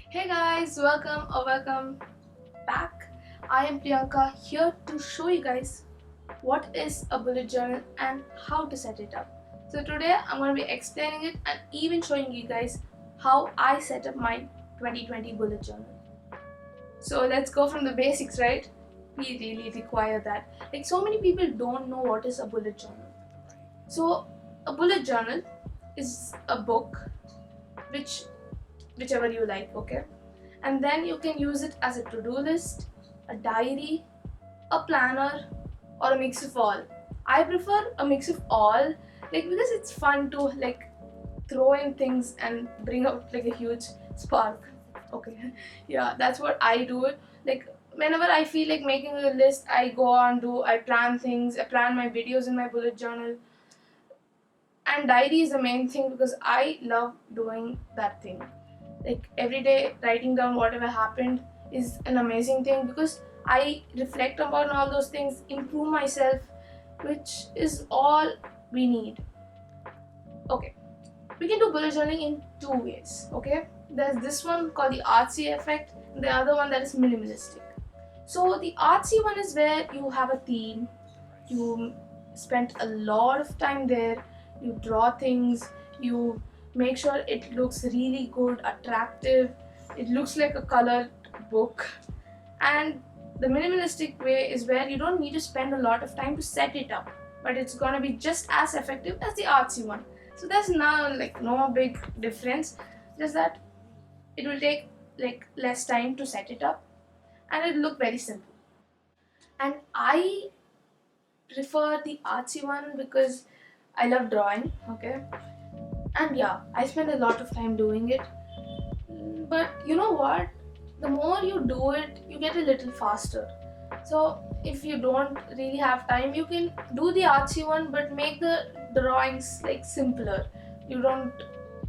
Hey guys, welcome back. I am Priyanka here to show you guys what is a bullet journal and how to set it up. So today I'm going to be explaining it and even showing you guys how I set up my 2020 bullet journal. So let's go from the basics, right? We really require that. Like so many people don't know what is a bullet journal. So a bullet journal is a book which whichever you like, okay? And then you can use it as a to-do list, a diary, a planner, or a mix of all. I prefer a mix of all, like because it's fun to like throw in things and bring out like a huge spark. Okay, yeah, that's what I do. It like whenever I feel like making a list, I go on do I plan things. I plan my videos in my bullet journal, and diary is the main thing because I love doing that thing. Like every day writing down whatever happened is an amazing thing because I reflect upon all those things, improve myself, which is all we need. Okay, we can do bullet journaling in two ways. Okay, there's this one called the artsy effect, and the other one that is minimalistic. So the artsy one is where you have a theme, you spend a lot of time there, you draw things, you make sure it looks really good, attractive, it looks like a colored book. And the minimalistic way is where you don't need to spend a lot of time to set it up, but it's gonna be just as effective as the artsy one. So there's no big difference, just that it will take like less time to set it up and it look very simple. And I prefer the artsy one because I love drawing, okay? And yeah, I spend a lot of time doing it. But you know what? The more you do it, you get a little faster. So if you don't really have time, you can do the artsy one but make the drawings like simpler. You don't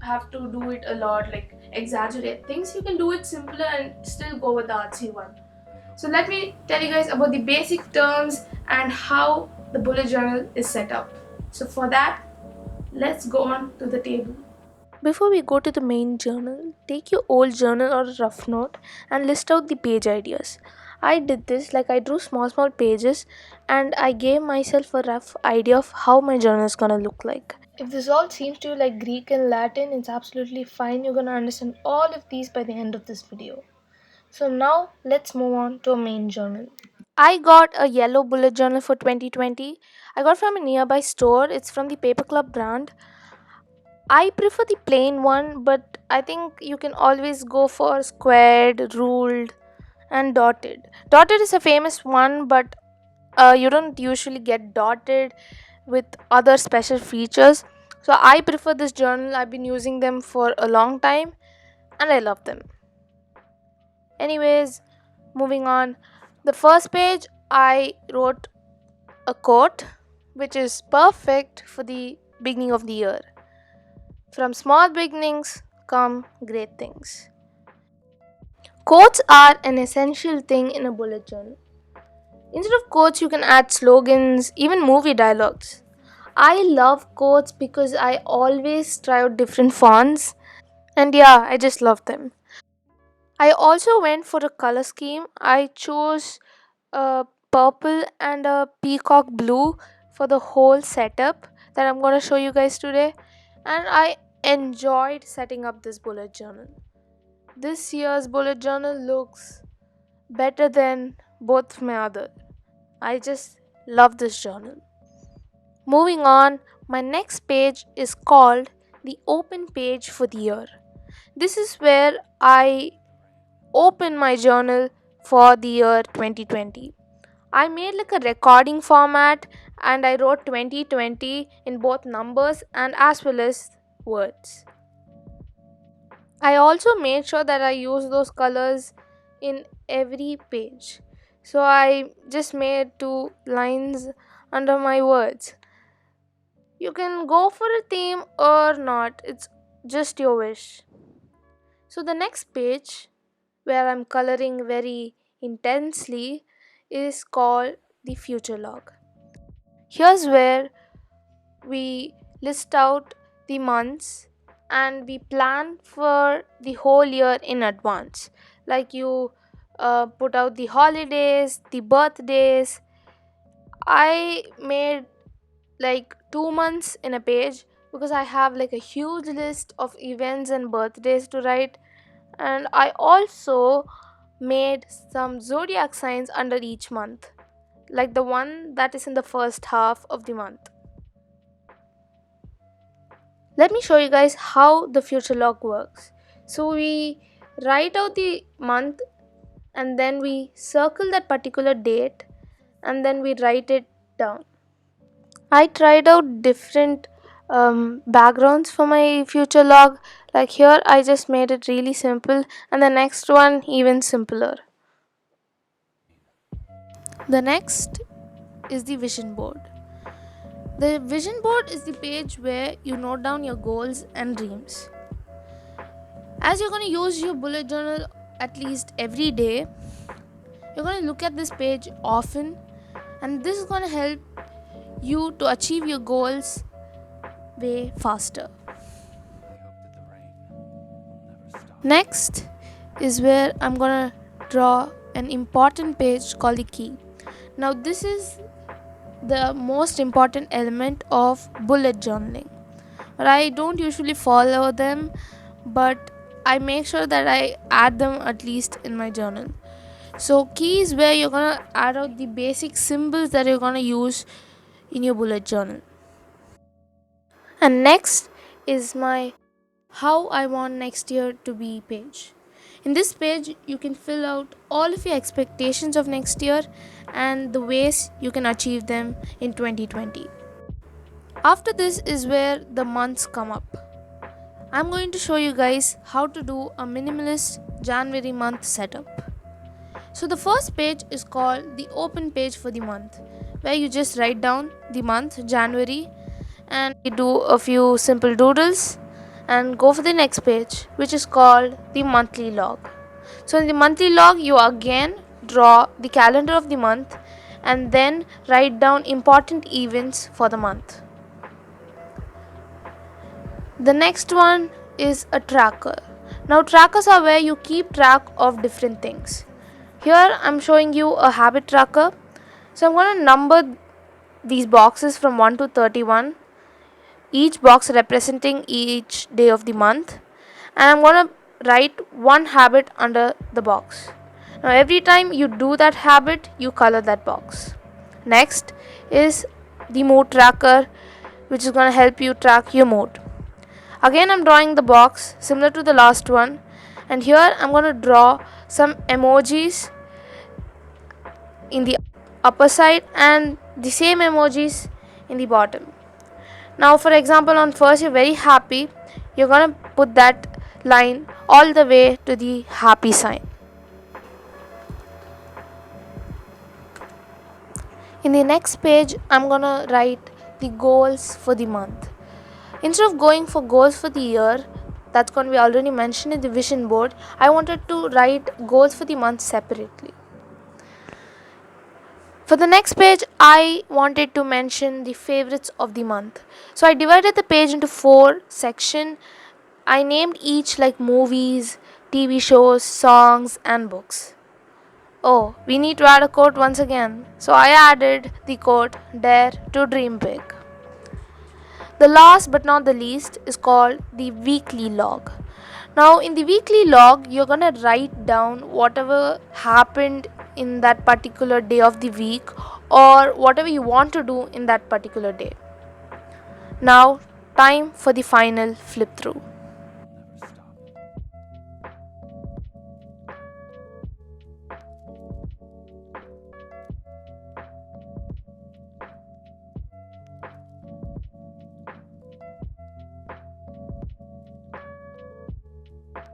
have to do it a lot, like exaggerate things. You can do it simpler and still go with the artsy one. So let me tell you guys about the basic terms and how the bullet journal is set up. So for that, let's go on to the table. Before we go to the main journal, take your old journal or a rough note and list out the page ideas. I did this like I drew small pages and I gave myself a rough idea of how my journal is gonna look like. If this all seems to you like Greek and Latin, it's absolutely fine. You're gonna understand all of these by the end of this video. So now let's move on to a main journal. I got a yellow bullet journal for 2020. I got from a nearby store. It's from the Paper Club brand. I prefer the plain one, but I think you can always go for squared, ruled, and dotted. Dotted is a famous one, but you don't usually get dotted with other special features. So I prefer this journal. I've been using them for a long time and I love them. Anyways, moving on. The first page, I wrote a quote which is perfect for the beginning of the year. From small beginnings come great things. Quotes are an essential thing in a bullet journal. Instead of quotes, you can add slogans, even movie dialogues. I love quotes because I always try out different fonts, and yeah, I just love them. I also went for a color scheme. I chose a purple and a peacock blue for the whole setup that I'm going to show you guys today, and I enjoyed setting up this bullet journal. This year's bullet journal looks better than both my other. I just love this journal. Moving on, my next page is called the open page for the year. This is where I open my journal for the year 2020. I made like a recording format and I wrote 2020 in both numbers and as well as words. I also made sure that I use those colors in every page. So I just made two lines under my words. You can go for a theme or not, it's just your wish. So the next page, where I'm coloring very intensely, is called the future log. Here's where we list out the months and we plan for the whole year in advance. Like you put out the holidays, the birthdays. I made like 2 months in a page because I have like a huge list of events and birthdays to write, and I also made some zodiac signs under each month, like the one that is in the first half of the month. Let me show you guys how the future log works. So we write out the month and then we circle that particular date and then we write it down. I tried out different backgrounds for my future log. Like here, I just made it really simple, and the next one even simpler. The next is the vision board. The vision board is the page where you note down your goals and dreams. As you're going to use your bullet journal at least every day, you're going to look at this page often, and this is going to help you to achieve your goals way faster. Next is where I'm gonna draw an important page called the key. Now, this is the most important element of bullet journaling. But I don't usually follow them, but I make sure that I add them at least in my journal. So, key is where you're gonna add out the basic symbols that you're gonna use in your bullet journal. And next is my how I want next year to be page. In this page, you can fill out all of your expectations of next year and the ways you can achieve them in 2020. After this is where the months come up. I'm going to show you guys how to do a minimalist January month setup. So the first page is called the open page for the month, where you just write down the month January and you do a few simple doodles and go for the next page, which is called the monthly log. So in the monthly log, you again draw the calendar of the month and then write down important events for the month. The next one is a tracker. Now trackers are where you keep track of different things. Here I'm showing you a habit tracker. So I'm going to number these boxes from 1 to 31, each box representing each day of the month, and I'm going to write one habit under the box. Now every time you do that habit, you color that box. Next is the mood tracker, which is going to help you track your mood. Again, I'm drawing the box similar to the last one, and here I'm going to draw some emojis in the upper side and the same emojis in the bottom. Now, for example, on first you're very happy, you're going to put that line all the way to the happy sign. In the next page, I'm going to write the goals for the month. Instead of going for goals for the year, that's going to be already mentioned in the vision board, I wanted to write goals for the month separately. For the next page, I wanted to mention the favorites of the month. So I divided the page into 4 sections. I named each like movies, TV shows, songs, and books. Oh, we need to add a quote once again. So I added the quote, "Dare to dream big." The last but not the least is called the weekly log. Now, in the weekly log, you're gonna write down whatever happened in that particular day of the week or whatever you want to do in that particular day. Now, time for the final flip through.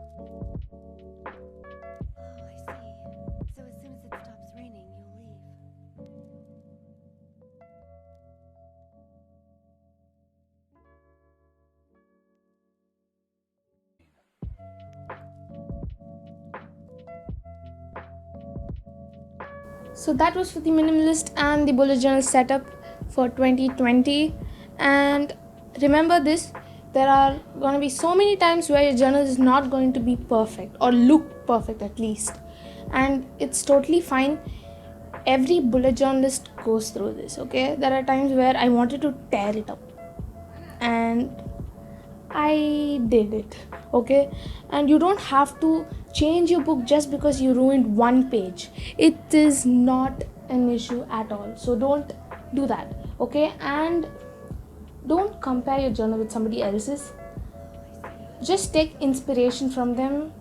Oh, I see. So as soon as it stops raining, you'll leave. So that was for the minimalist and the bullet journal setup for 2020. And remember this, there are going to be so many times where your journal is not going to be perfect or look perfect at least, and it's totally fine. Every bullet journalist goes through this. Okay, there are times where I wanted to tear it up, and I did it. Okay, and you don't have to change your book just because you ruined one page. It is not an issue at all, so don't do that. Okay, and don't compare your journal with somebody else's. Just take inspiration from them,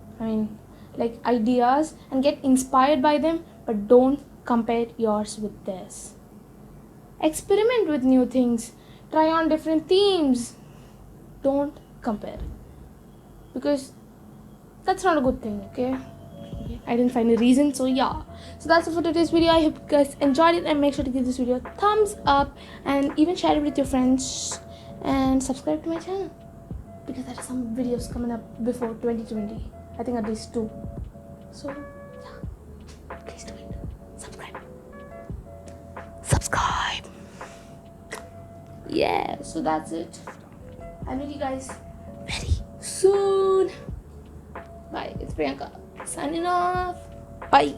like ideas, and get inspired by them, but don't compare yours with theirs. Experiment with new things, try on different themes. Don't compare, because that's not a good thing. Okay, I didn't find a reason, so yeah. So that's it for today's video. I hope you guys enjoyed it, and make sure to give this video a thumbs up and even share it with your friends, and subscribe to my channel, because there are some videos coming up before 2020. I think at least 2. So yeah, please do it. Subscribe. Yeah, so that's it. I'll meet you guys very soon. Bye. It's Priyanka signing off. Bye.